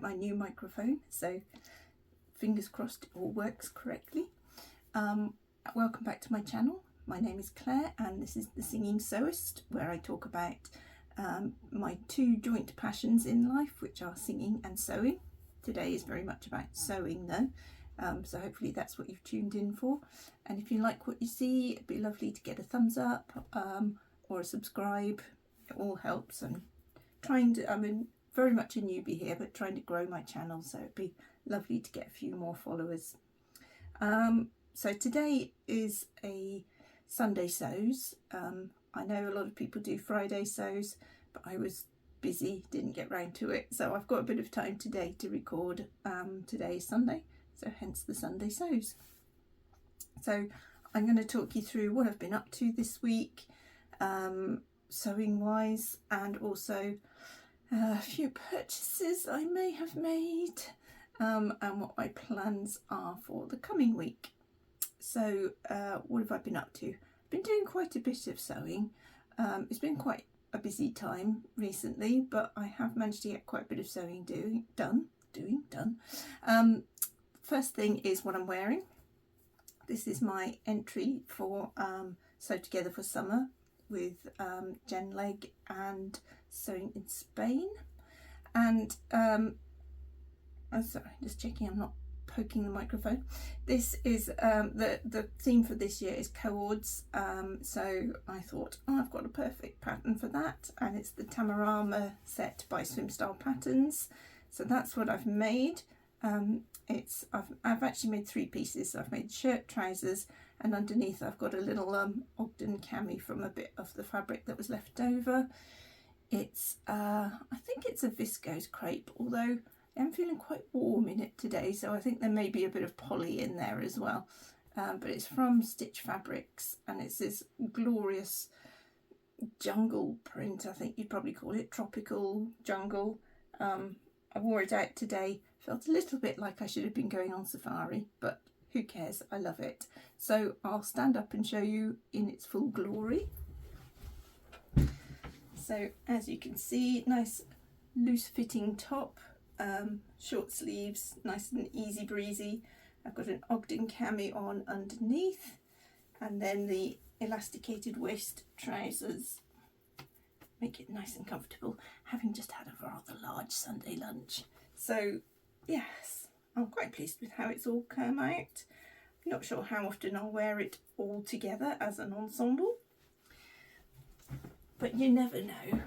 my new microphone, so fingers crossed it all works correctly. Welcome back to my channel. My name is Claire and this is The Singing Sewist, where I talk about my two joint passions in life, which are singing and sewing. Today is very much about sewing though, so hopefully that's what you've tuned in for. And if you like what you see, it'd be lovely to get a thumbs up or a subscribe. It all helps. I'm very much a newbie here, but trying to grow my channel, so it'd be lovely to get a few more followers. So today is a Sunday sews. I know a lot of people do Friday sews, but I was busy, didn't get round to it, so I've got a bit of time today to record. Today is Sunday, so hence the Sunday sews. So I'm going to talk you through what I've been up to this week, sewing wise, and also a few purchases I may have made, and what my plans are for the coming week. So what have I been up to? I've been doing quite a bit of sewing. It's been quite a busy time recently, but I have managed to get quite a bit of sewing done. First thing is what I'm wearing. This is my entry for Sew Together for Summer with Jen Legg and Sewing in Spain. And I'm sorry, just checking I'm not poking the microphone. This is the theme for this year is coords, so I thought, oh, I've got a perfect pattern for that, and it's the Tamarama set by Swim Style Patterns. So that's what I've made. I've actually made three pieces. So I've made shirt, trousers, and underneath I've got a little Ogden cami from a bit of the fabric that was left over. It's I think it's a viscose crepe, although I'm feeling quite warm in it today, so I think there may be a bit of poly in there as well. But it's from Stitch Fabrics, and it's this glorious jungle print, I think you'd probably call it, tropical jungle. I wore it out today, felt a little bit like I should have been going on safari, but who cares, I love it. So I'll stand up and show you in its full glory. So as you can see, nice loose fitting top. Short sleeves, nice and easy breezy. I've got an Ogden cami on underneath, and then the elasticated waist trousers make it nice and comfortable, having just had a rather large Sunday lunch. So yes, I'm quite pleased with how it's all come out. I'm not sure how often I'll wear it all together as an ensemble, but you never know.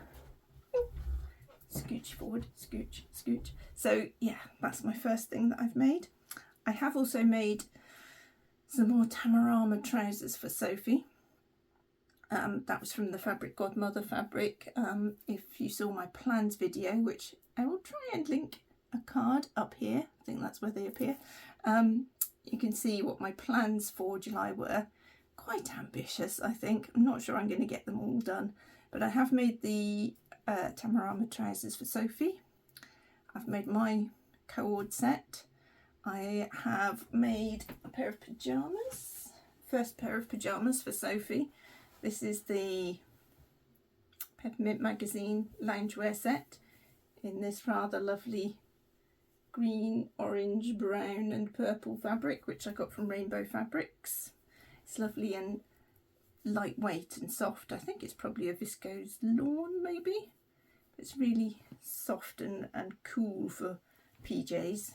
Scooch forward, scooch, scooch. So yeah, that's my first thing that I've made. I have also made some more Tamarama trousers for Sophie. That was from the Fabric Godmother fabric. If you saw my plans video, which I will try and link a card up here, I think that's where they appear, you can see what my plans for July were. Quite ambitious, I think. I'm not sure I'm going to get them all done, but I have made the Tamarama trousers for Sophie. I've made my cord set. I have made a pair of pyjamas, first pair of pyjamas for Sophie. This is the Peppermint Magazine loungewear set in this rather lovely green, orange, brown and purple fabric, which I got from Rainbow Fabrics. It's lovely and lightweight and soft. I think it's probably a viscose lawn maybe. It's really soft and cool for PJs.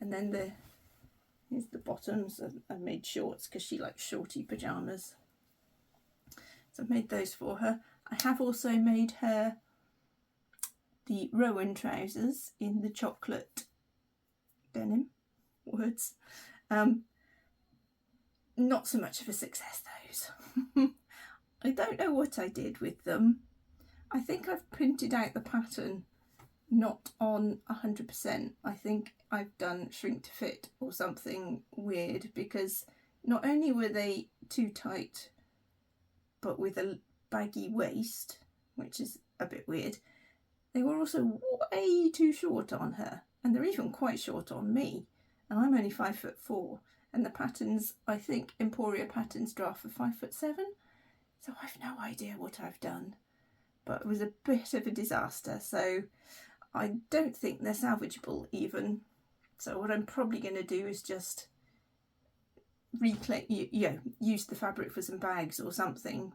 And then here's the bottoms. I made shorts because she likes shorty pyjamas. So I've made those for her. I have also made her the Rowan trousers in the chocolate denim woods. Not so much of a success, those. I don't know what I did with them. I think I've printed out the pattern not on 100%. I think I've done shrink to fit or something weird, because not only were they too tight but with a baggy waist, which is a bit weird, they were also way too short on her, and they're even quite short on me, and I'm only 5'4", and the patterns, I think Emporia Patterns draft for 5'7", so I've no idea what I've done, but it was a bit of a disaster. So I don't think they're salvageable even. So what I'm probably going to do is just use the fabric for some bags or something,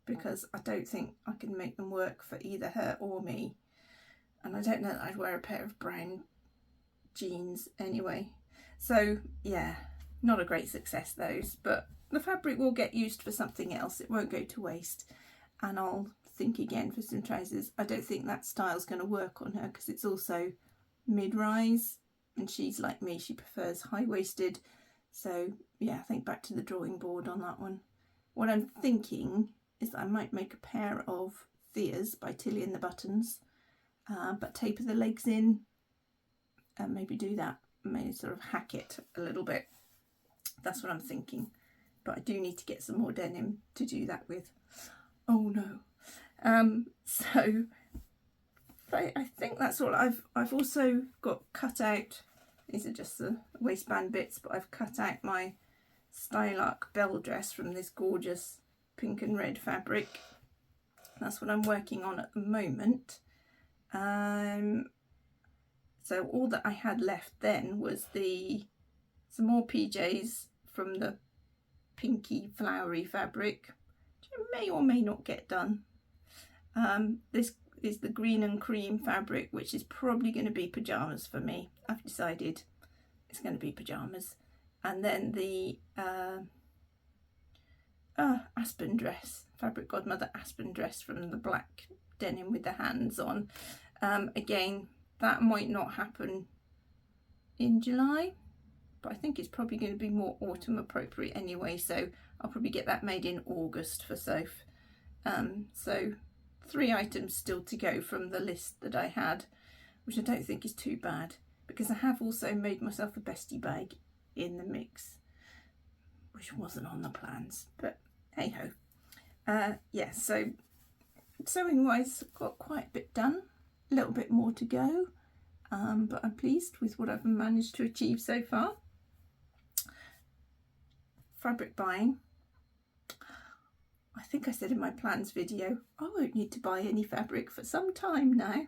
because I don't think I can make them work for either her or me. And I don't know that I'd wear a pair of brown jeans anyway. So yeah, not a great success those, but the fabric will get used for something else. It won't go to waste. And I'll think again for some trousers. I don't think that style's going to work on her because it's also mid-rise, and she's like me, she prefers high-waisted. So yeah, I think back to the drawing board on that one. What I'm thinking is that I might make a pair of Thea's by Tilly and the Buttons, but taper the legs in and maybe do that, maybe sort of hack it a little bit. That's what I'm thinking, but I do need to get some more denim to do that with. Oh no. So I think that's all. I've also got cut out, these are just the waistband bits, but I've cut out my Stylark bell dress from this gorgeous pink and red fabric. That's what I'm working on at the moment. So all that I had left then was some more PJs from the pinky flowery fabric, which I may or may not get done. This is the green and cream fabric, which is probably going to be pyjamas for me. I've decided it's going to be pyjamas. And then the Aspen dress, Fabric Godmother Aspen dress from the black denim with the hands on. Again, that might not happen in July, but I think it's probably going to be more autumn appropriate anyway, so I'll probably get that made in August for Soph. So 3 items still to go from the list that I had, which I don't think is too bad, because I have also made myself a bestie bag in the mix, which wasn't on the plans, but hey ho. Yeah, so sewing wise, I've got quite a bit done, a little bit more to go, but I'm pleased with what I've managed to achieve so far. Fabric buying. I think I said in my plans video, I won't need to buy any fabric for some time now.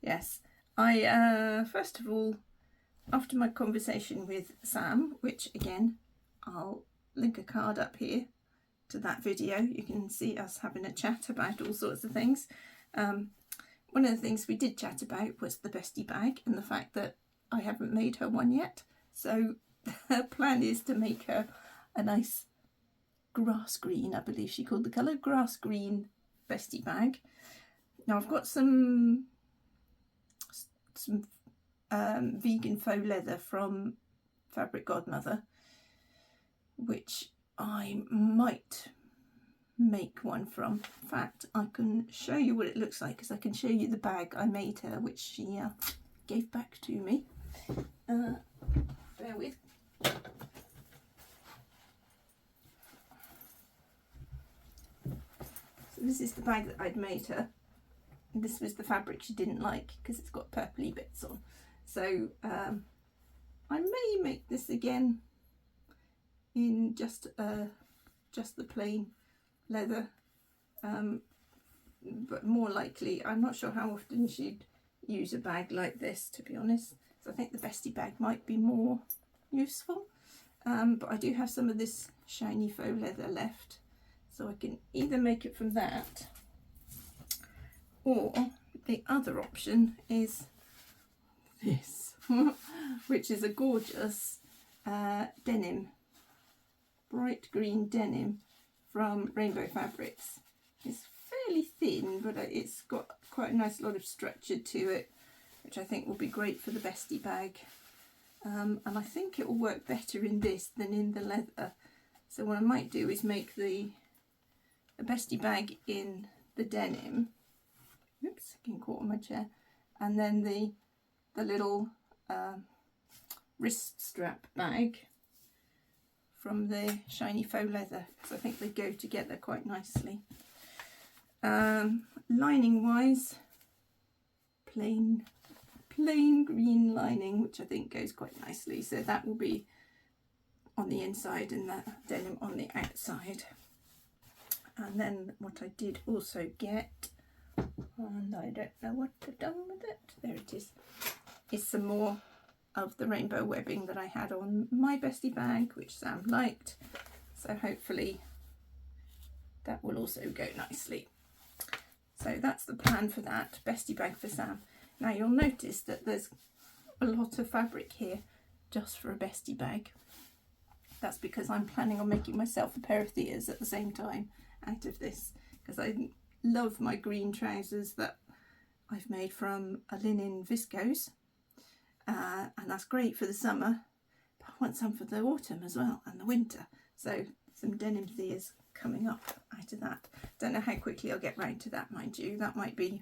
Yes, I first of all, after my conversation with Sam, which again, I'll link a card up here to that video, you can see us having a chat about all sorts of things. One of the things we did chat about was the bestie bag and the fact that I haven't made her one yet. So her plan is to make her a nice grass green, I believe she called the colour, grass green bestie bag. Now I've got some vegan faux leather from Fabric Godmother, which I might make one from. In fact, I can show you what it looks like, because I can show you the bag I made her, which she gave back to me. Bear with. So this is the bag that I'd made her. And this was the fabric she didn't like because it's got purpley bits on. So I may make this again in just the plain leather, but more likely, I'm not sure how often she'd use a bag like this, to be honest. So I think the bestie bag might be more useful, but I do have some of this shiny faux leather left, so I can either make it from that, or the other option is this, which is a gorgeous denim, bright green denim from Rainbow Fabrics. It's fairly thin, but it's got quite a nice lot of structure to it, which I think will be great for the bestie bag. And I think it will work better in this than in the leather. So what I might do is make the bestie bag in the denim. Oops, getting caught on my chair. And then the little wrist strap bag from the shiny faux leather, because I think they go together quite nicely. Lining wise, plain green lining, which I think goes quite nicely, so that will be on the inside and the denim on the outside. And then what I did also get, and I don't know what I've done with it. There it is. It's some more of the rainbow webbing that I had on my bestie bag, which Sam liked, so hopefully that will also go nicely. So that's the plan for that bestie bag for Sam. Now you'll notice that there's a lot of fabric here just for a bestie bag. That's because I'm planning on making myself a pair of Theas at the same time out of this, because I love my green trousers that I've made from a linen viscose, and that's great for the summer, but I want some for the autumn as well and the winter, so some denim Theas coming up out of that. Don't know how quickly I'll get round to that, mind you. That might be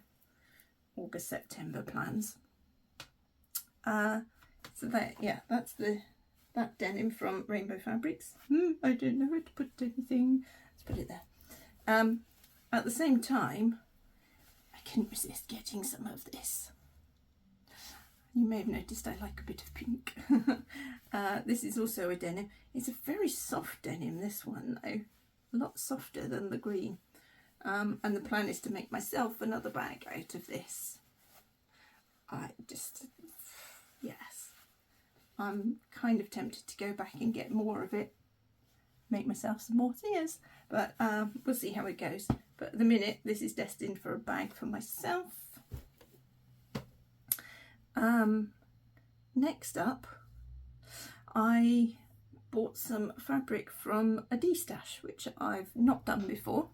August, September plans. So that, yeah, that's that denim from Rainbow Fabrics. I don't know where to put anything. Let's put it there. At the same time, I couldn't resist getting some of this. You may have noticed I like a bit of pink. This is also a denim. It's a very soft denim, this one though. A lot softer than the green. And the plan is to make myself another bag out of this. Yes. I'm kind of tempted to go back and get more of it. Make myself some more Theas. But we'll see how it goes. But at the minute, this is destined for a bag for myself. Next up, I bought some fabric from a D-stash, which I've not done before.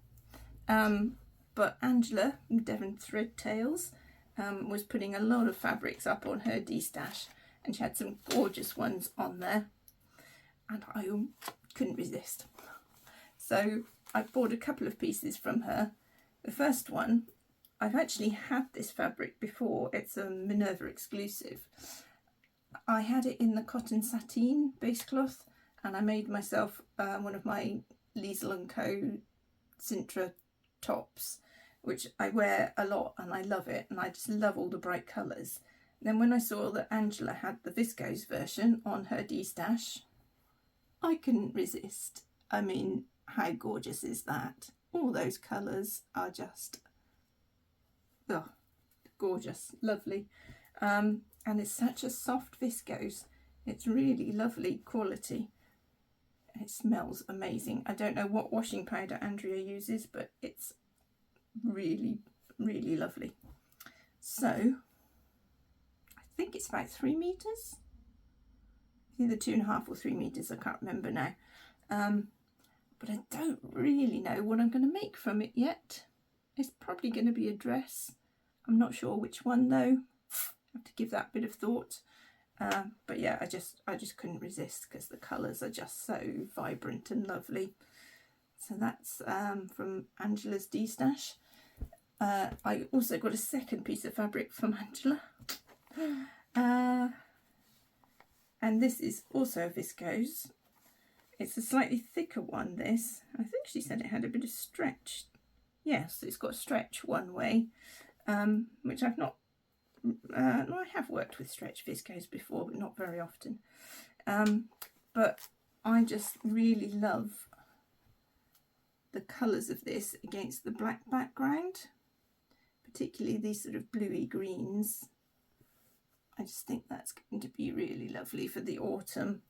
But Angela from Devon Thread Tales was putting a lot of fabrics up on her D-stash, and she had some gorgeous ones on there, and I couldn't resist. So I bought a couple of pieces from her. The first one, I've actually had this fabric before. It's a Minerva exclusive. I had it in the cotton sateen base cloth, and I made myself one of my Liesl & Co. Sintra tops, which I wear a lot and I love it, and I just love all the bright colours. Then when I saw that Angela had the viscose version on her D-stash, I couldn't resist. I mean, how gorgeous is that? All those colours are just gorgeous, lovely. And it's such a soft viscose. It's really lovely quality. It smells amazing. I don't know what washing powder Andrea uses, but it's really, really lovely. So I think it's about 3 meters. Either 2.5 or 3 meters. I can't remember now. But I don't really know what I'm going to make from it yet. It's probably going to be a dress. I'm not sure which one though. I have to give that a bit of thought. But yeah, I just couldn't resist because the colours are just so vibrant and lovely. So that's from Angela's D-stash. I also got a second piece of fabric from Angela. And this is also viscose. It's a slightly thicker one, this. I think she said it had a bit of stretch. Yes, it's got stretch one way, which I've not... no, I have worked with stretch viscose before, but not very often. But I just really love the colours of this against the black background, particularly these sort of bluey greens. I just think that's going to be really lovely for the autumn.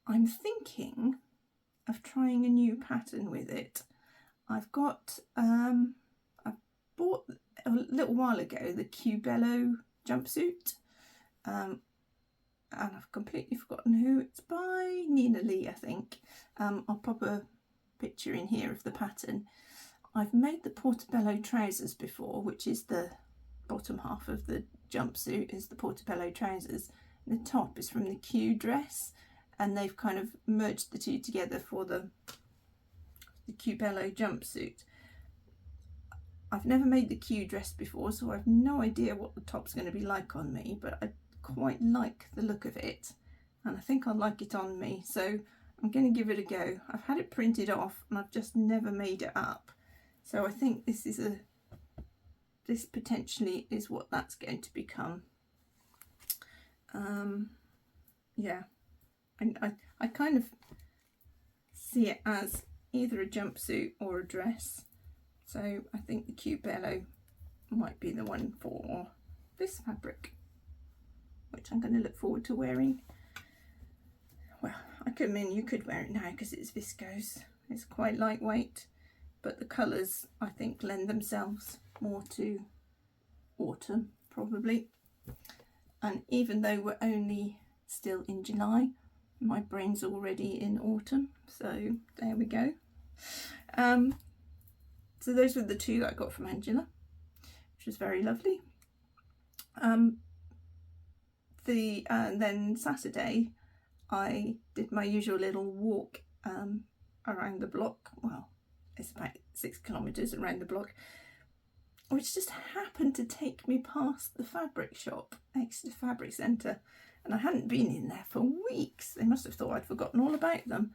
I'm thinking of trying a new pattern with it. I've got, I bought a little while ago the Cubello jumpsuit, and I've completely forgotten who it's by. Nina Lee, I think. I'll pop a picture in here of the pattern. I've made the Portobello trousers before, which is the bottom half of the jumpsuit is the Portobello trousers. The top is from the Q dress, and they've kind of merged the two together for the Cubello jumpsuit. I've never made the Q dress before, so I've no idea what the top's going to be like on me, but I quite like the look of it, and I think I'll like it on me, so I'm going to give it a go. I've had it printed off and I've just never made it up, so I think this potentially is what that's going to become. Yeah, and I kind of see it as either a jumpsuit or a dress. So I think the cute bellow might be the one for this fabric, which I'm going to look forward to wearing. Well, you could wear it now because it's viscose. It's quite lightweight, but the colours I think lend themselves more to autumn probably. And even though we're only still in July, my brain's already in autumn, so there we go. So those were the two that I got from Angela, which was very lovely. And then Saturday I did my usual little walk around the block. Well, it's about 6 kilometres around the block, which just happened to take me past the fabric shop, Exeter Fabric Centre, and I hadn't been in there for weeks. They must have thought I'd forgotten all about them,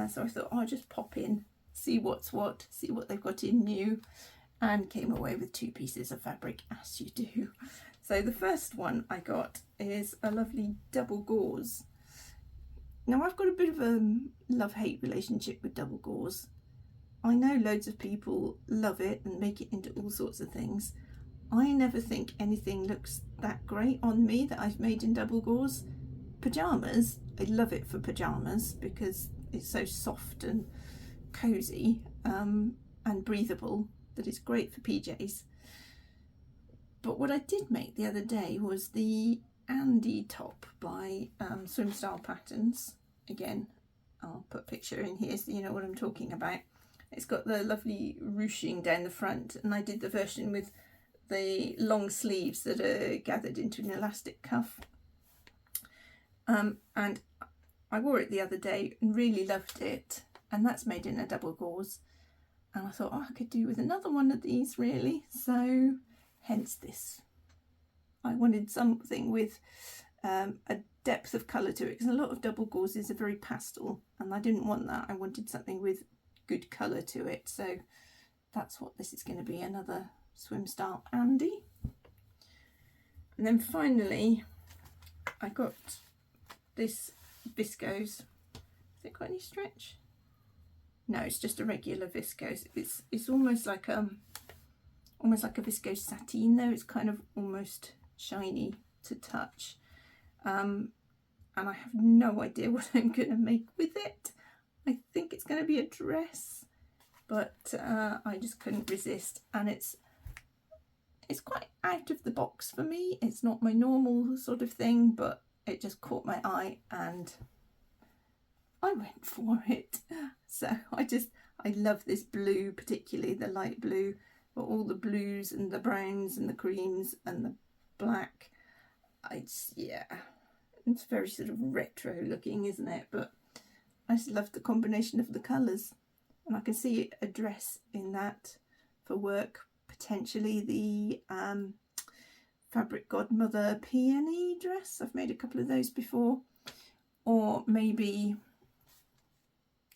so I thought, oh, I'll just pop in, see what's what, see what they've got in new, and came away with 2 pieces of fabric, as you do. So the first one I got is a lovely double gauze. Now I've got a bit of a love-hate relationship with double gauze. I know loads of people love it and make it into all sorts of things. I never think anything looks that great on me that I've made in double gauze. Pyjamas, I love it for pyjamas because it's so soft and cosy and breathable that it's great for PJs. But what I did make the other day was the Andy top by Swim Style Patterns. Again, I'll put a picture in here so you know what I'm talking about. It's got the lovely ruching down the front, and I did the version with the long sleeves that are gathered into an elastic cuff. And I wore it the other day and really loved it, and that's made in a double gauze. And I thought, oh, I could do with another one of these really, so hence this. I wanted something with a depth of colour to it, because a lot of double gauzes are very pastel, and I didn't want that. I wanted something with good colour to it, so that's what this is going to be, another Swim Style Andy. And then finally I got this viscose. Has it got any stretch? No, it's just a regular viscose. It's almost like a viscose sateen though. It's kind of almost shiny to touch, and I have no idea what I'm going to make with it. I think it's going to be a dress, but I just couldn't resist, and it's quite out of the box for me. It's not my normal sort of thing, but it just caught my eye and I went for it. So I love this blue, particularly the light blue, but all the blues and the browns and the creams and the black. It's very sort of retro looking, isn't it? But I just love the combination of the colours, and I can see a dress in that for work, potentially the Fabric Godmother peony dress. I've made a couple of those before, or maybe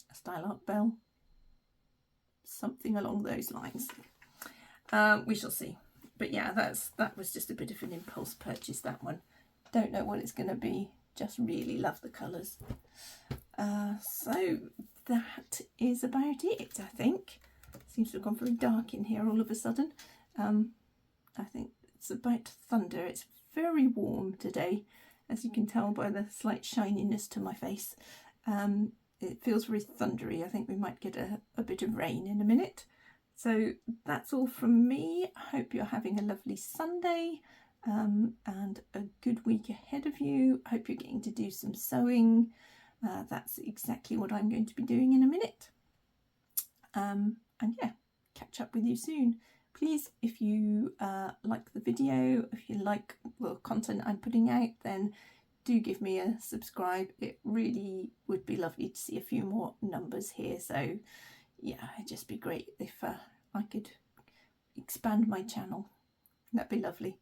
a Style Art Bell, something along those lines. We shall see. But yeah, that was just a bit of an impulse purchase, that one. Don't know what it's going to be, just really love the colours. So that is about it, I think. Seems to have gone very dark in here all of a sudden. I think it's about to thunder. It's very warm today, as you can tell by the slight shininess to my face. It feels very thundery. I think we might get a bit of rain in a minute. So that's all from me. I hope you're having a lovely Sunday and a good week ahead of you. I hope you're getting to do some sewing. That's exactly what I'm going to be doing in a minute. And yeah, catch up with you soon. Please, if you like the video, if you like the content I'm putting out, then do give me a subscribe. It really would be lovely to see a few more numbers here. So yeah, it'd just be great if I could expand my channel. That'd be lovely.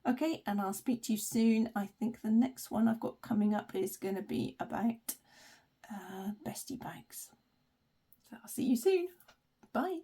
Okay, and I'll speak to you soon. I think the next one I've got coming up is going to be about bestie bags. So I'll see you soon. Bye.